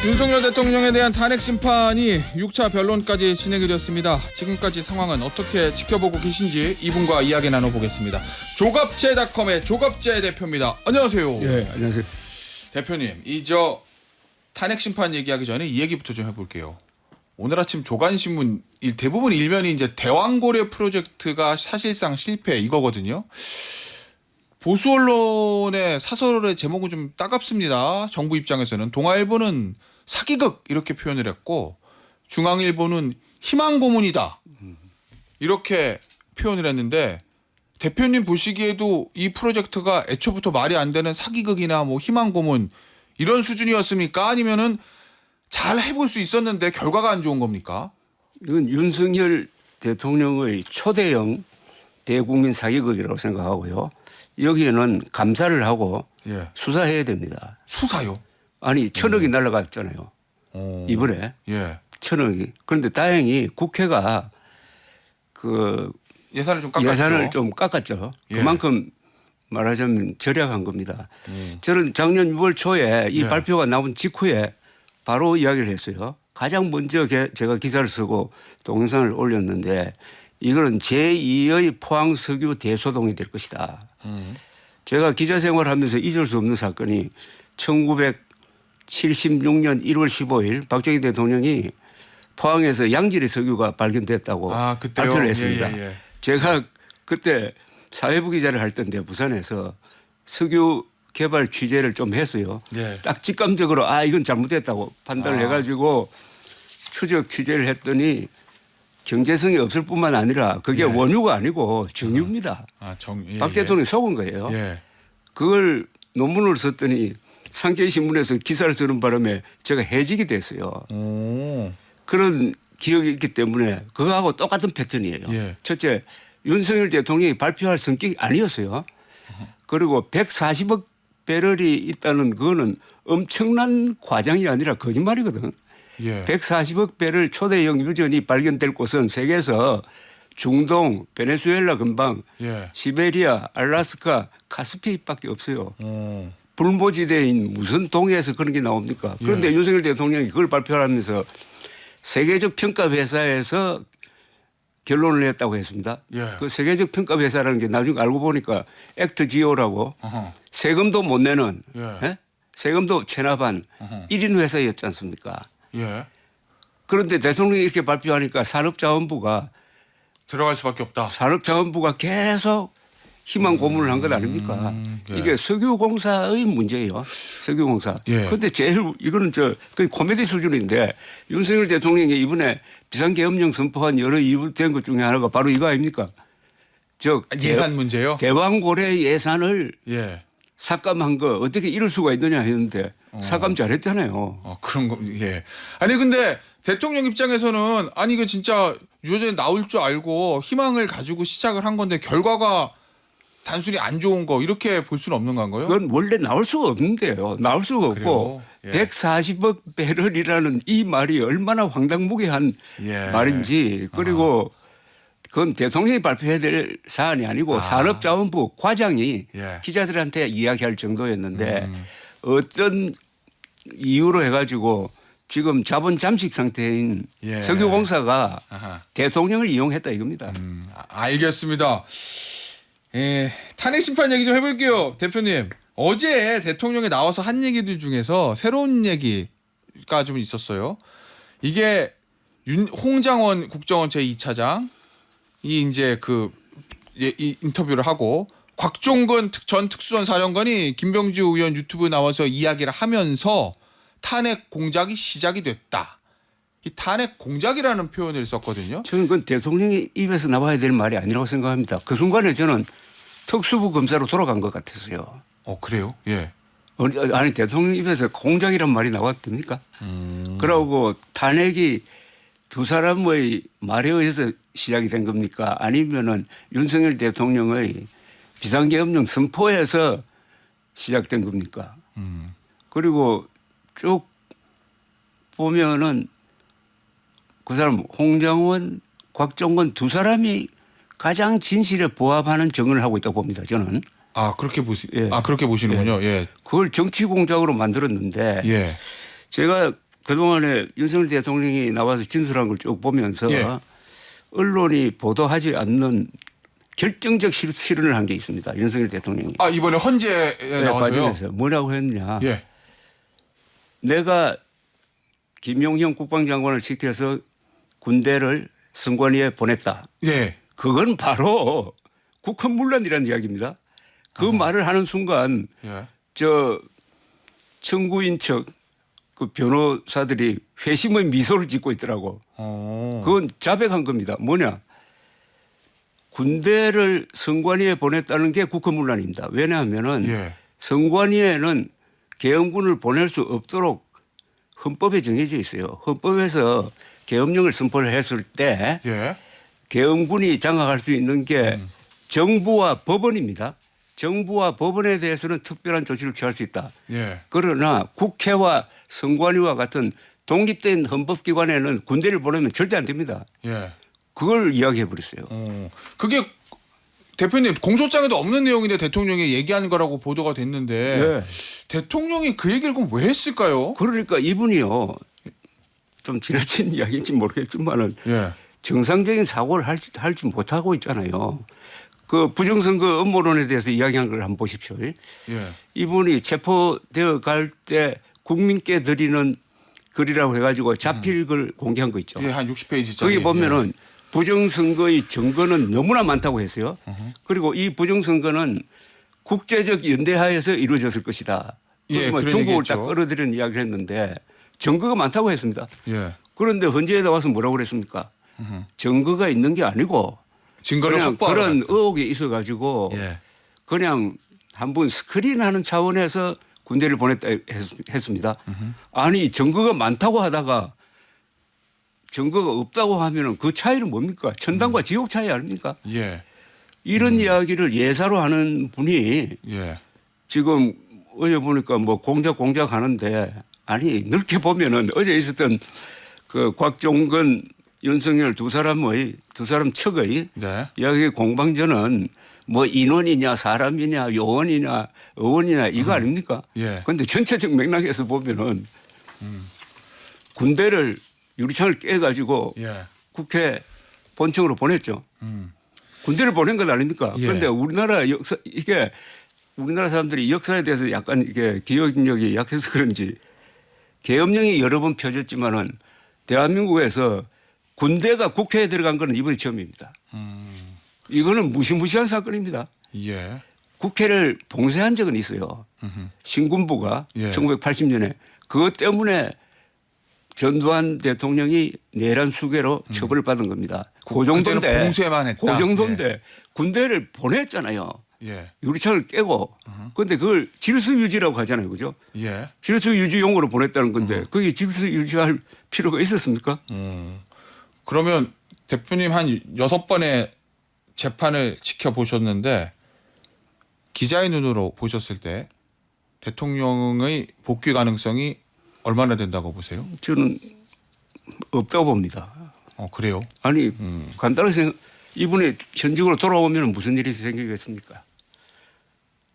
윤석열 대통령에 대한 탄핵 심판이 6차 변론까지 진행이 되었습니다. 지금까지 상황은 어떻게 지켜보고 계신지 이분과 이야기 나눠보겠습니다. 조갑제닷컴의 조갑제 대표입니다. 안녕하세요. 네, 안녕하세요. 대표님, 탄핵 심판 얘기하기 전에 이 얘기부터 좀 해볼게요. 오늘 아침 조간신문 대부분 일면이 이제 대왕고려 프로젝트가 사실상 실패 이거거든요. 보수 언론의 사설의 제목은 좀 따갑습니다. 정부 입장에서는 동아일보는 사기극 이렇게 표현을 했고 중앙일보는 희망 고문이다 이렇게 표현을 했는데 대표님 보시기에도 이 프로젝트가 애초부터 말이 안 되는 사기극이나 뭐 희망 고문 이런 수준이었습니까? 아니면은 잘 해볼 수 있었는데 결과가 안 좋은 겁니까? 이건 윤석열 대통령의 초대형 대국민 사기극이라고 생각하고요. 여기에는 감사를 하고 예. 수사해야 됩니다. 수사요? 아니 1,000억이 날라갔잖아요. 이번에 예. 1,000억이. 그런데 다행히 국회가 그 예산을 좀 깎았죠. 예산을 좀 깎았죠. 예. 그만큼 말하자면 절약한 겁니다. 저는 작년 6월 초에 이 예. 발표가 나온 직후에 바로 이야기를 했어요. 가장 먼저 제가 기사를 쓰고 동영상을 올렸는데 이거는 제2의 포항 석유 대소동이 될 것이다. 제가 기자 생활하면서 잊을 수 없는 사건이 1976년 1월 15일 박정희 대통령이 포항에서 양질의 석유가 발견됐다고 발표를 했습니다. 예. 제가 그때 사회부 기자를 할 때인데 부산에서 석유 개발 취재를 좀 했어요. 예. 딱 직감적으로 이건 잘못됐다고 판단을 해가지고 추적 취재를 했더니 경제성이 없을 뿐만 아니라 그게 원유가 아니고 정유입니다. 박 대통령이 속은 거예요. 예. 그걸 논문을 썼더니 상계신문에서 기사를 쓰는 바람에 제가 해직이 됐어요. 그런 기억이 있기 때문에 그거하고 똑같은 패턴이에요. 예. 첫째, 윤석열 대통령이 발표할 성격이 아니었어요. 그리고 140억 배럴이 있다는 그거는 엄청난 과장이 아니라 거짓말이거든. 예. 140억 배럴 초대형 유전이 발견될 곳은 세계에서 중동, 베네수엘라 근방, 예. 시베리아, 알라스카, 카스피밖에 없어요. 불모지대인 무슨 동해에서 그런 게 나옵니까? 그런데 윤석열 대통령이 그걸 발표하면서 세계적 평가 회사에서 결론을 냈다고 했습니다. 예. 그 세계적 평가 회사라는 게 나중에 알고 보니까 액트지오라고 세금도 못 내는 예. 세금도 체납한 1인 회사였지 않습니까? 예. 그런데 대통령이 이렇게 발표하니까 산업자원부가 계속 희망 고문을 한 것 아닙니까? 예. 이게 석유공사의 문제예요. 석유공사. 예. 그런데 제일 이거는 거의 코미디 수준인데 윤석열 대통령이 이번에 비상계엄령 선포한 여러 이유 된 것 중에 하나가 바로 이거 아닙니까? 예산 문제요? 대왕고래 예산을 예. 삭감한 거 어떻게 이럴 수가 있느냐 했는데 삭감 잘했잖아요. 그런 거, 예. 아니, 근데 대통령 입장에서는 이거 진짜 유전이 나올 줄 알고 희망을 가지고 시작을 한 건데 결과가 단순히 안 좋은 거 이렇게 볼 수는 없는 건가요? 그건 원래 나올 수가 없는데요. 나올 수가 없고 예. 140억 배럴이라는 이 말이 얼마나 황당무계한 말인지 그리고 그건 대통령이 발표해야 될 사안이 아니고 산업자원부 과장이 기자들한테 이야기할 정도였는데 어떤 이유로 해가지고 지금 자본 잠식 상태인 석유공사가 대통령을 이용했다 이겁니다. 알겠습니다. 예, 탄핵 심판 얘기 좀 해볼게요. 대표님. 어제 대통령이 나와서 한 얘기들 중에서 새로운 얘기가 좀 있었어요. 이게 홍장원 국정원 제2차장 이 이제 이 인터뷰를 하고 곽종건 전 특수전 사령관이 김병주 의원 유튜브에 나와서 이야기를 하면서 탄핵 공작이 시작이 됐다. 이 탄핵 공작이라는 표현을 썼거든요. 저는 그건 대통령이 입에서 나와야 될 말이 아니라고 생각합니다. 그 순간에 저는 특수부 검사로 돌아간 것 같았어요. 그래요? 예. 아니 대통령 입에서 공작이란 말이 나왔습니까? 그러고 탄핵이 두 사람의 말에 의해서 시작이 된 겁니까? 아니면은 윤석열 대통령의 비상계엄령 선포에서 시작된 겁니까? 그리고 쭉 보면은 그 사람 홍장원, 곽종건 두 사람이 가장 진실에 부합하는 증언을 하고 있다고 봅니다. 저는. 아 그렇게 예. 그렇게 보시는군요. 예. 그걸 정치 공작으로 만들었는데 예. 제가 그동안에 윤석열 대통령이 나와서 진술한 걸 쭉 보면서 예. 언론이 보도하지 않는 결정적 실언을 한 게 있습니다. 윤석열 대통령이. 아 이번에 헌재에 네, 나와서요. 과정에서 뭐라고 했냐. 예. 내가 김용현 국방장관을 시켜서 군대를 선관위에 보냈다. 예. 그건 바로 국헌문란이라는 이야기입니다. 그 말을 하는 순간 예. 저 청구인 척 그 변호사들이 회심의 미소를 짓고 있더라고. 그건 자백한 겁니다. 뭐냐. 군대를 선관위에 보냈다는 게 국헌문란입니다. 왜냐하면은 예. 선관위에는 계엄군을 보낼 수 없도록 헌법에 정해져 있어요. 헌법에서 계엄령을 선포를 했을 때 예. 계엄군이 장악할 수 있는 게 정부와 법원입니다. 정부와 법원에 대해서는 특별한 조치를 취할 수 있다. 예. 그러나 국회와 선관위와 같은 독립된 헌법기관에는 군대를 보내면 절대 안 됩니다. 예. 그걸 이야기해 버렸어요. 그게 대표님 공소장에도 없는 내용인데 대통령이 얘기하는 거라고 보도가 됐는데 네. 대통령이 그 얘기를 그럼 왜 했을까요? 그러니까 이분이요. 좀 지나친 이야기인지 모르겠지만은 예. 정상적인 사고를 할 줄 못하고 있잖아요. 그 부정선거 음모론에 대해서 이야기한 걸 한번 보십시오. 예. 이분이 체포되어 갈 때 국민께 드리는 글이라고 해가지고 자필 글 공개한 거 있죠. 예, 한 60페이지짜리. 거기 보면은 부정선거의 증거는 너무나 많다고 했어요. 그리고 이 부정선거는 국제적 연대하에서 이루어졌을 것이다. 예, 뭐 그런 중국을 얘기했죠. 딱 끌어들이는 이야기를 했는데 증거가 많다고 했습니다. 예. 그런데 헌재에 나와서 뭐라고 그랬습니까? 증거가 있는 게 아니고 증거를 그냥 확보하러 그런 갔다. 의혹이 있어가지고 예. 그냥 한번 스크린하는 차원에서 군대를 보냈다 했습니다. 아니 증거가 많다고 하다가 증거가 없다고 하면은 그 차이는 뭡니까? 천당과 지옥 차이 아닙니까? 예. 이런 이야기를 예사로 하는 분이 예. 지금 어제 보니까 뭐 공작 하는데 아니 넓게 보면은 어제 있었던 그 곽종근 윤석열 두 사람 척의 네. 이야기 공방전은 뭐 인원이냐 사람이냐 요원이냐 의원이냐 이거 아닙니까? 예. 그런데 전체적 맥락에서 보면은 군대를 유리창을 깨가지고 예. 국회 본청으로 보냈죠. 군대를 보낸 것 아닙니까? 예. 그런데 우리나라 역사 이게 우리나라 사람들이 역사에 대해서 약간 이게 기억력이 약해서 그런지 계엄령이 여러 번 펴졌지만은 대한민국에서 군대가 국회에 들어간 거는 이번이 처음입니다. 이거는 무시무시한 사건입니다. 예. 국회를 봉쇄한 적은 있어요. 신군부가 예. 1980년에 그것 때문에 전두환 대통령이 내란 수괴로 처벌을 받은 겁니다. 그 정도인데 그때는 봉쇄만 했다. 그 정도인데 군대를 보냈잖아요. 예. 유리창을 깨고. 그런데 그걸 질서 유지라고 하잖아요. 그죠? 예. 질서 유지 용어로 보냈다는 건데 그게 질서 유지할 필요가 있었습니까? 그러면 대표님 한 6번의 재판을 지켜보셨는데 기자의 눈으로 보셨을 때 대통령의 복귀 가능성이 얼마나 된다고 보세요? 저는 없다고 봅니다. 그래요? 아니 간단하게 생각 이분이 현직으로 돌아오면 무슨 일이 생기겠습니까?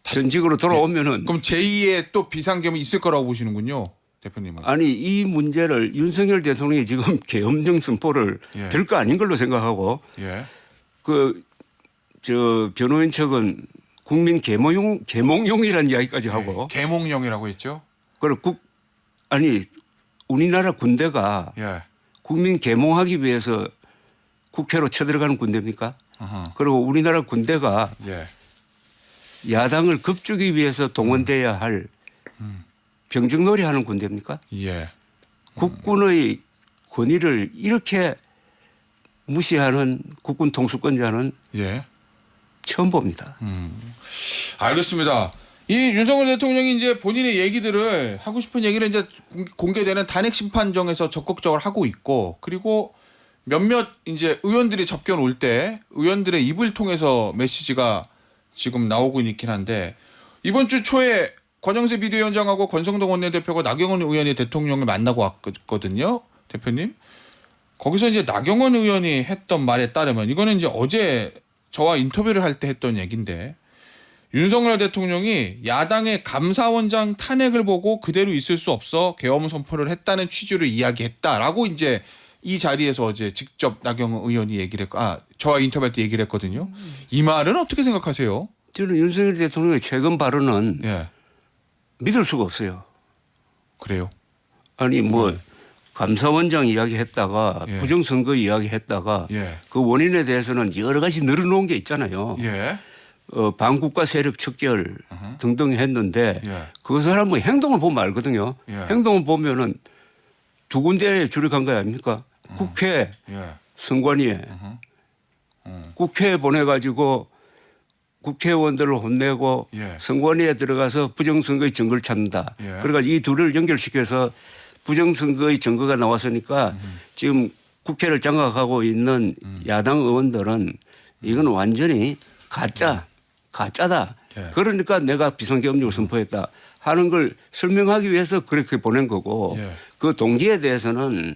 현직으로 돌아오면은 그럼 제2의 또 비상겸이 있을 거라고 보시는군요. 대표님은. 아니 이 문제를 윤석열 대통령이 지금 계엄령 선포를 예. 될 거 아닌 걸로 생각하고 예. 그 저 변호인 측은 국민 계몽용이라는 이야기까지 하고 계몽령이라고 했죠? 그리고 아니 우리나라 군대가 예. 국민 계몽하기 위해서 국회로 쳐들어가는 군대입니까? 어허. 그리고 우리나라 군대가 예. 야당을 겁주기 위해서 동원돼야 할 병정놀이 하는 군대입니까? 예. 국군의 권위를 이렇게 무시하는 국군 통수권자는 예. 처음 봅니다. 알겠습니다. 이 윤석열 대통령이 이제 본인의 얘기들을 하고 싶은 얘기를 이제 공개되는 탄핵 심판정에서 적극적으로 하고 있고 그리고 몇몇 이제 의원들이 접견 올 때 의원들의 입을 통해서 메시지가 지금 나오고 있긴 한데 이번 주 초에 권영세 비대위원장하고 권성동 원내대표가 나경원 의원이 대통령을 만나고 왔거든요. 대표님. 거기서 이제 나경원 의원이 했던 말에 따르면 이거는 이제 어제 저와 인터뷰를 할 때 했던 얘기인데 윤석열 대통령이 야당의 감사원장 탄핵을 보고 그대로 있을 수 없어 계엄 선포를 했다는 취지로 이야기했다라고 이제 이 자리에서 어제 직접 나경원 의원이 얘기를 저와 인터뷰할 때 얘기를 했거든요. 이 말은 어떻게 생각하세요? 저는 윤석열 대통령의 최근 발언은 예. 믿을 수가 없어요. 그래요. 아니 뭐 감사원장 이야기했다가 예. 부정선거 이야기했다가 예. 그 원인에 대해서는 여러 가지 늘어놓은 게 있잖아요. 예. 반국가 세력 척결 등등 했는데 예. 그 사람 뭐 행동을 보면 알거든요. 예. 행동을 보면은 두 군데에 주력한 거 아닙니까? 국회 예. 선관위에 국회에 보내가지고 국회의원들을 혼내고 예. 선관위에 들어가서 부정선거의 증거를 찾는다. 예. 그러니까 이 둘을 연결시켜서 부정선거의 증거가 나왔으니까 지금 국회를 장악하고 있는 야당 의원들은 이건 완전히 가짜다. 예. 그러니까 내가 비상계엄령을 선포했다 하는 걸 설명하기 위해서 그렇게 보낸 거고 예. 그 동기에 대해서는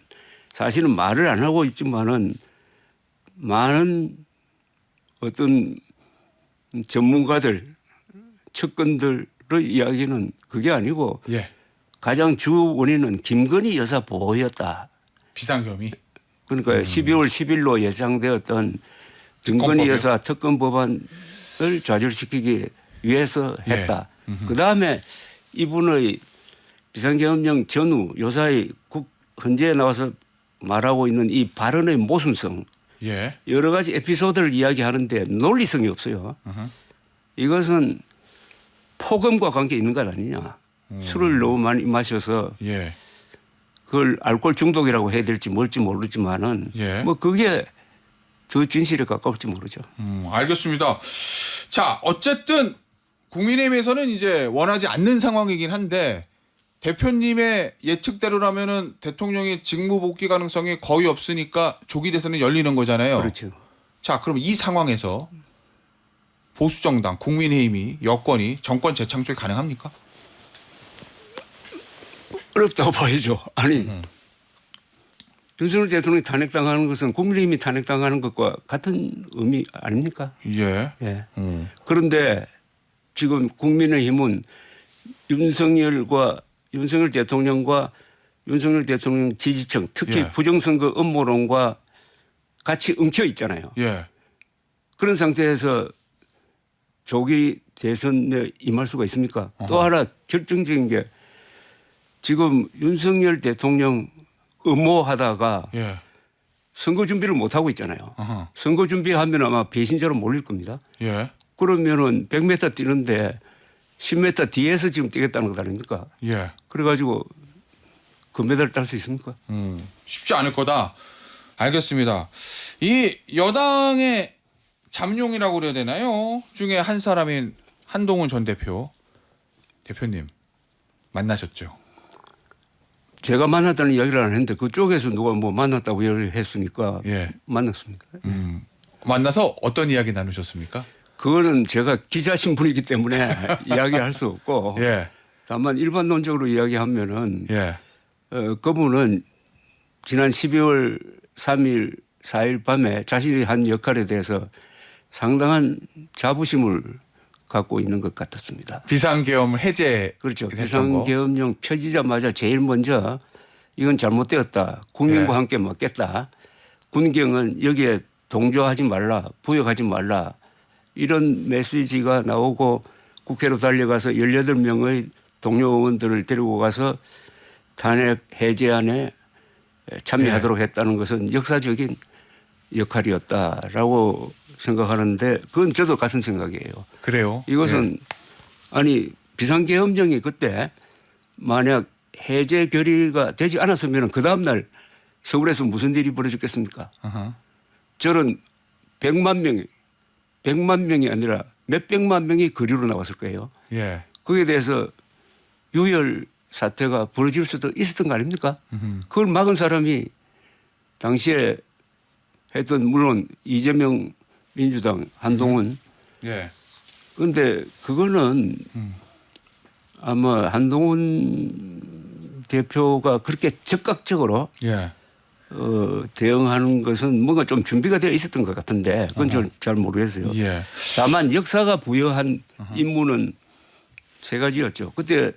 사실은 말을 안 하고 있지만은 많은 어떤 전문가들 측근들의 이야기는 그게 아니고 예. 가장 주 원인은 김건희 여사 보호였다. 비상계엄이. 그러니까 12월 10일로 예상되었던 김건희 특검법이요? 여사 특검 법안을 좌절시키기 위해서 했다. 그다음에 이분의 비상계엄령 전후 요사이 헌재에 나와서 말하고 있는 이 발언의 모순성 예. 여러 가지 에피소드를 이야기하는데 논리성이 없어요. 이것은 폭음과 관계 있는 것 아니냐. 술을 너무 많이 마셔서 예. 그걸 알코올 중독이라고 해야 될지 뭘지 모르지만은 예. 뭐 그게 더 진실에 가까울지 모르죠. 알겠습니다. 자, 어쨌든 국민의힘에서는 이제 원하지 않는 상황이긴 한데 대표님의 예측대로라면은 대통령의 직무 복귀 가능성이 거의 없으니까 조기 대선은 열리는 거잖아요. 그렇죠. 자, 그럼 이 상황에서 보수 정당 국민의힘이 여권이 정권 재창출 가능합니까? 어렵다고 봐야죠. 아니 윤석열 대통령이 탄핵당하는 것은 국민의힘이 탄핵당하는 것과 같은 의미 아닙니까? 예. 예. 그런데 지금 국민의힘은 윤석열 대통령과 윤석열 대통령 지지층 특히 예. 부정선거 음모론과 같이 엉켜 있잖아요. 예. 그런 상태에서 조기 대선에 임할 수가 있습니까? 또 하나 결정적인 게 지금 윤석열 대통령 음모하다가 예. 선거 준비를 못 하고 있잖아요. 어허. 선거 준비하면 아마 배신자로 몰릴 겁니다. 예. 그러면은 100m 뛰는데 10m 뒤에서 지금 뛰겠다는 것 아닙니까? 예. 그래가지고 금메달을 딸 수 있습니까? 쉽지 않을 거다. 알겠습니다. 이 여당의 잠룡이라고 그래야 되나요? 중에 한 사람인 한동훈 전 대표님 만나셨죠? 제가 만났다는 이야기를 안 했는데 그쪽에서 누가 뭐 만났다고 이야기를 했으니까 예. 만났습니다. 만나서 어떤 이야기 나누셨습니까? 그거는 제가 기자 신분이기 때문에 이야기할 수 없고 예. 다만 일반론적으로 이야기하면은 예. 그분은 지난 12월 3일 4일 밤에 자신이 한 역할에 대해서 상당한 자부심을 갖고 있는 것 같았습니다. 비상계엄 해제. 그렇죠. 했던 거. 비상계엄령 펴지자마자 제일 먼저 이건 잘못되었다. 국민과 네. 함께 먹겠다. 군경은 여기에 동조하지 말라. 부역하지 말라. 이런 메시지가 나오고 국회로 달려가서 18명의 동료 의원들을 데리고 가서 탄핵 해제안에 참여하도록 했다는 것은 역사적인 역할이었다라고 생각하는데 그건 저도 같은 생각이에요. 그래요. 이것은 아니 비상계엄령이 그때 만약 해제 결의가 되지 않았으면 그 다음날 서울에서 무슨 일이 벌어졌겠습니까? 어허. 저는 100만 명이 아니라 몇백만 명이 거리로 나왔을 거예요. 예. 거기에 대해서 유혈 사태가 벌어질 수도 있었던 거 아닙니까? 그걸 막은 사람이 당시에 했던 물론 이재명 민주당 한동훈 예. 그런데 그거는 아마 한동훈 대표가 그렇게 적극적으로 예. 대응하는 것은 뭔가 좀 준비가 되어 있었던 것 같은데 그건 저는 잘 모르겠어요. 예. 다만 역사가 부여한 임무는 세 가지였죠. 그때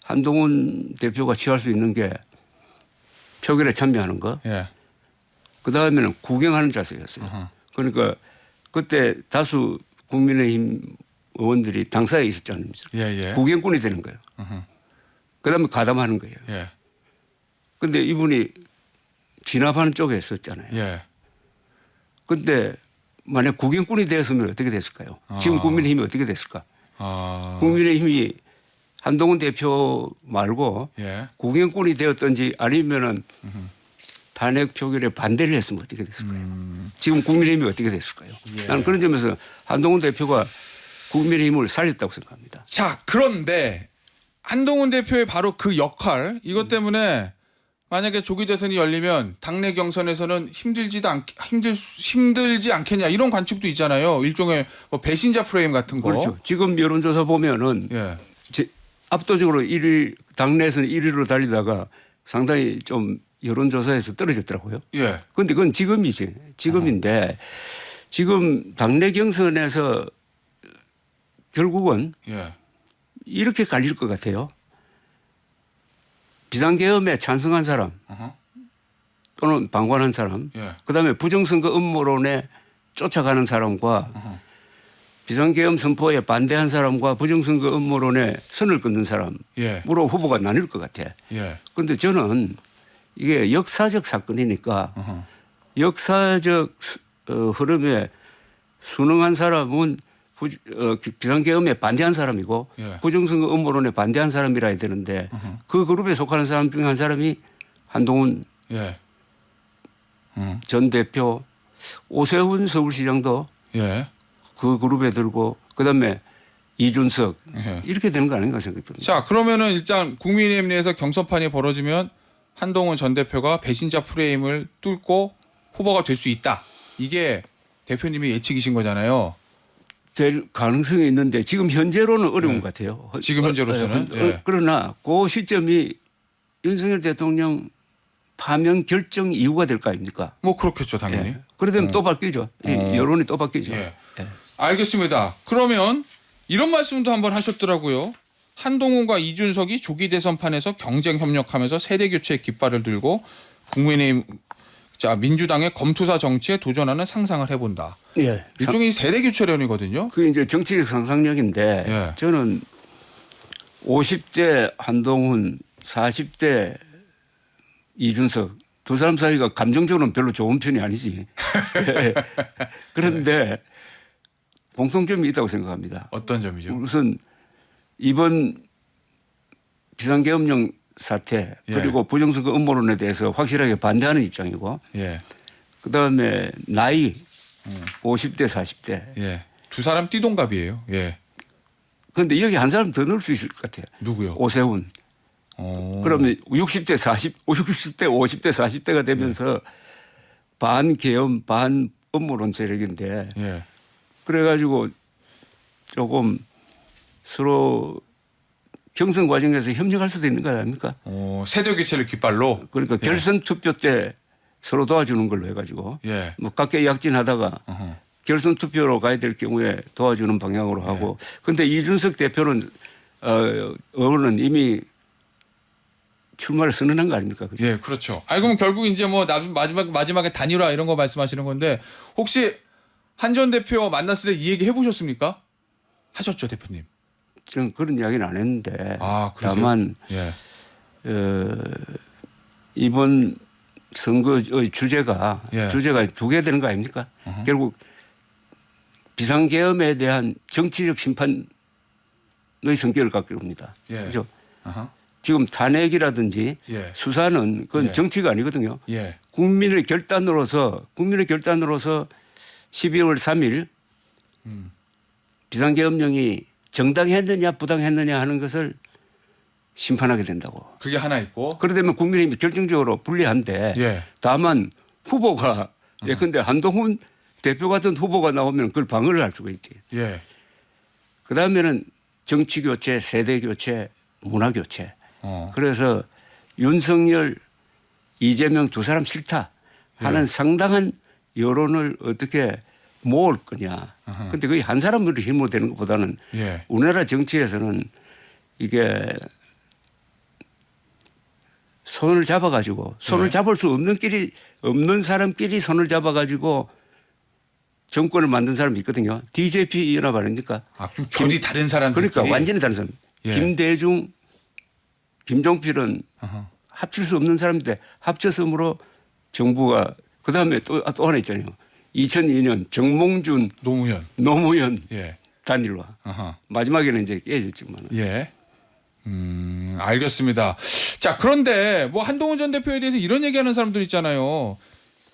한동훈 대표가 취할 수 있는 게 표결에 참여하는 거. 예. 그다음에는 구경하는 자세였어요. 그러니까 그때 다수 국민의힘 의원들이 당사에 있었지 않습니까? 예. 예. 구경꾼이 되는 거예요. 그다음에 가담하는 거예요. 예. 근데 이분이 진압하는 쪽에 있었잖아요. 예. 근데 만약 구경꾼이 되었으면 어떻게 됐을까요? 지금 국민의힘이 어떻게 됐을까? 아. 국민의힘이 한동훈 대표 말고 예. 구경꾼이 되었든지 아니면은 탄핵 표결에 반대를 했으면 어떻게 됐을까요? 지금 국민의힘이 어떻게 됐을까요? 예. 나는 그런 점에서 한동훈 대표가 국민의힘을 살렸다고 생각합니다. 자, 그런데 한동훈 대표의 바로 그 역할 이것 때문에 만약에 조기 대선이 열리면 당내 경선에서는 힘들지 않겠냐 이런 관측도 있잖아요. 일종의 뭐 배신자 프레임 같은 거. 그렇죠. 지금 여론조사 보면은 예. 압도적으로 1위 당내에서는 1위로 달리다가 상당히 좀 여론조사에서 떨어졌더라고요. 예. 그런데 그건 지금이지. 지금인데 지금 당내 경선에서 결국은 예. 이렇게 갈릴 것 같아요. 비상계엄에 찬성한 사람 어허. 또는 방관한 사람 예. 그다음에 부정선거 음모론에 쫓아가는 사람과 어허. 비상계엄 선포에 반대한 사람과 부정선거 음모론에 선을 긋는 사람으로 예. 후보가 나뉠 것 같아. 예. 그런데 저는 이게 역사적 사건이니까 어허. 역사적 흐름에 순응한 사람은 비상계엄에 반대한 사람이고 예. 부정선거 음모론에 반대한 사람이라 해야 되는데 그 그룹에 속하는 사람 중에 한 사람이 한동훈 예. 전 대표, 오세훈 서울시장도 예. 그 그룹에 들고 그다음에 이준석 예. 이렇게 되는 거 아닌가 생각됩니다. 자, 그러면은 일단 국민의힘 내에서 경선판이 벌어지면 한동훈 전 대표가 배신자 프레임을 뚫고 후보가 될 수 있다. 이게 대표님의 예측이신 거잖아요. 될 가능성이 있는데 지금 현재로는 어려운 네. 것 같아요. 지금 현재로서는? 예. 그러나 그 시점이 윤석열 대통령 파면 결정 이유가 될 거 아닙니까? 뭐 그렇겠죠, 당연히. 예. 그러면 또 바뀌죠. 이 여론이 또 바뀌죠. 예. 예. 알겠습니다. 그러면 이런 말씀도 한번 하셨더라고요. 한동훈과 이준석이 조기 대선판에서 경쟁 협력하면서 세대 교체 깃발을 들고 국민의힘 민주당의 검투사 정치에 도전하는 상상을 해본다. 예. 일종의 세대 교체론이거든요. 그게 이제 정치적 상상력인데 예. 저는 50대 한동훈, 40대 이준석 두 사람 사이가 감정적으로는 별로 좋은 편이 아니지. 그런데 공통점이 있다고 생각합니다. 어떤 점이죠? 우선 이번 비상계엄령 사태 예. 그리고 부정선거 음모론에 대해서 확실하게 반대하는 입장이고 예. 그다음에 나이 50대 40대 예. 두 사람 띠동갑이에요. 예. 그런데 여기 한 사람 더 넣을 수 있을 것 같아요. 누구요? 오세훈. 그러면 60대 50대 40대가 되면서 반계엄 반 음모론 세력인데 예. 그래가지고 조금 서로 경선 과정에서 협력할 수도 있는 거 아닙니까? 세대 교체를 깃발로. 그러니까 예. 결선 투표 때 서로 도와주는 걸로 해가지고 예. 뭐 각계 약진하다가 어허. 결선 투표로 가야 될 경우에 도와주는 방향으로 하고 그런데 이준석 대표는 의원은 이미 출마를 선언한 거 아닙니까? 그죠? 예, 그렇죠. 그럼 결국 이제 뭐 마지막에 단일화 이런 거 말씀하시는 건데 혹시 한 전 대표 만났을 때 이 얘기 해보셨습니까? 하셨죠, 대표님. 저는 그런 이야기는 안 했는데 아, 그러세요? 다만 예. 이번 선거의 주제가 예. 두 개 되는 거 아닙니까? 결국 비상계엄에 대한 정치적 심판의 성격을 갖고 있습니다. 예. 그렇죠? 아하. 지금 탄핵이라든지 예. 수사는 그건 예. 정치가 아니거든요. 예. 국민의 결단으로서 12월 3일 비상계엄령이 정당했느냐 부당했느냐 하는 것을 심판하게 된다고. 그게 하나 있고. 그러다면 국민의힘이 결정적으로 불리한데 예. 다만 후보가 예컨대 한동훈 대표 같은 후보가 나오면 그걸 방어를 할 수가 있지. 예. 그다음에는 정치 교체, 세대 교체, 문화 교체. 어. 그래서 윤석열, 이재명 두 사람 싫다 하는 상당한 여론을 어떻게 모을 거냐. 그런데 거의 한 사람으로 힘으로 되는 것보다는 예. 우리나라 정치에서는 이게 손을 잡아가지고 손을 네. 잡을 수 없는 사람끼리 손을 잡아가지고 정권을 만든 사람이 있거든요. DJP 연합 아닙니까? 아, 좀 결이 다른 사람들끼리. 그러니까 완전히 다른 사람. 예. 김대중, 김종필은 어허. 합칠 수 없는 사람인데 합쳐서므로 정부가 그다음에 또 하나 있잖아요. 2002년 정몽준, 노무현 예. 단일화. 어허. 마지막에는 이제 깨졌지만. 예. 알겠습니다. 자, 그런데 뭐 한동훈 전 대표에 대해서 이런 얘기하는 사람들 있잖아요.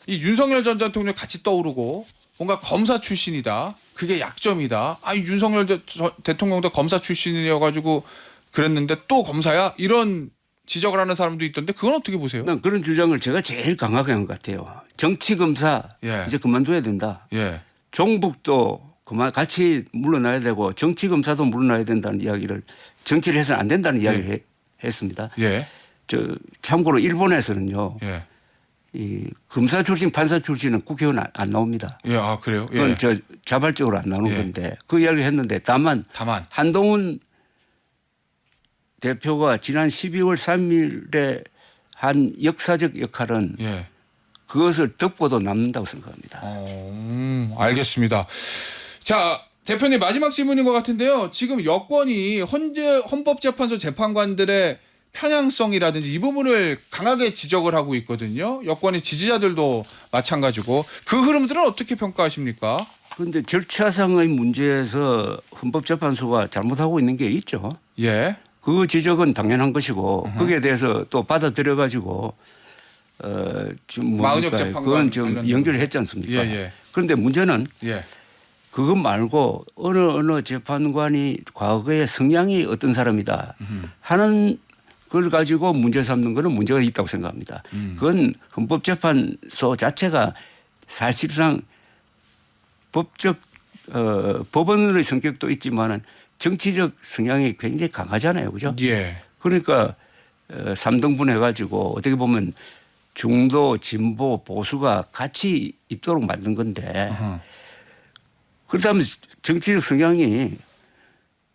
이 윤석열 전 대통령 같이 떠오르고 뭔가 검사 출신이다. 그게 약점이다. 아, 이 윤석열 대통령도 검사 출신이어가지고 그랬는데 또 검사야? 이런 지적을 하는 사람도 있던데 그건 어떻게 보세요? 난 그런 주장을 제가 제일 강하게 한 것 같아요. 정치 검사 예. 이제 그만둬야 된다. 예. 종북도 그만 같이 물러나야 되고 정치 검사도 물러나야 된다는 이야기를 정치를 해서는 안 된다는 이야기를 했습니다. 예. 참고로 일본에서는요. 예. 이 검사 출신, 판사 출신은 국회의원 안 나옵니다. 예. 아, 그래요? 그건 예. 자발적으로 안 나오는 예. 건데 그 이야기를 했는데 다만 한동훈 대표가 지난 12월 3일에 한 역사적 역할은 예. 그것을 덮고도 남는다고 생각합니다. 알겠습니다. 자, 대표님 마지막 질문인 것 같은데요. 지금 여권이 헌법재판소 재판관들의 편향성이라든지 이 부분을 강하게 지적을 하고 있거든요. 여권의 지지자들도 마찬가지고 그 흐름들은 어떻게 평가하십니까? 그런데 절차상의 문제에서 헌법재판소가 잘못하고 있는 게 있죠. 예. 그 지적은 당연한 것이고 거기에 대해서 또 받아들여 가지고 지금 마은혁 재판관 그건 좀 연결을 했지 않습니까? 예, 예. 그런데 문제는 예. 그것 말고 어느 재판관이 과거의 성향이 어떤 사람이다 하는 걸 가지고 문제 삼는 것은 문제가 있다고 생각합니다. 그건 헌법재판소 자체가 사실상 법원의 성격도 있지만은 정치적 성향이 굉장히 강하잖아요. 그죠? 예. 그러니까 3등분 해가지고 어떻게 보면 중도, 진보, 보수가 같이 있도록 만든 건데 그렇다면 정치적 성향이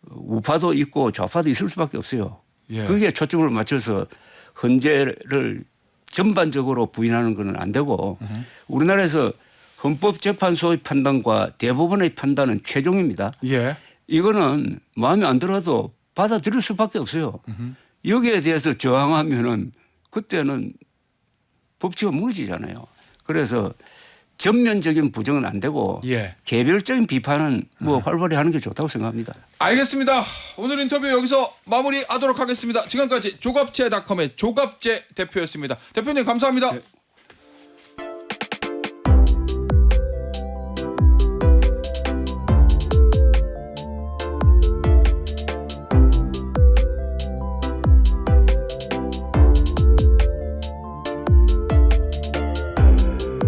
우파도 있고 좌파도 있을 수밖에 없어요. 예. 그게 초점을 맞춰서 헌재를 전반적으로 부인하는 건 안 되고 우리나라에서 헌법재판소의 판단과 대법원의 판단은 최종입니다. 예. 이거는 마음에 안 들어도 받아들일 수밖에 없어요. 여기에 대해서 저항하면은 그때는 법치가 무너지잖아요. 그래서 전면적인 부정은 안 되고 예. 개별적인 비판은 뭐 활발히 하는 게 좋다고 생각합니다. 알겠습니다. 오늘 인터뷰 여기서 마무리하도록 하겠습니다. 지금까지 조갑제닷컴의 조갑제 대표였습니다. 대표님 감사합니다. 네.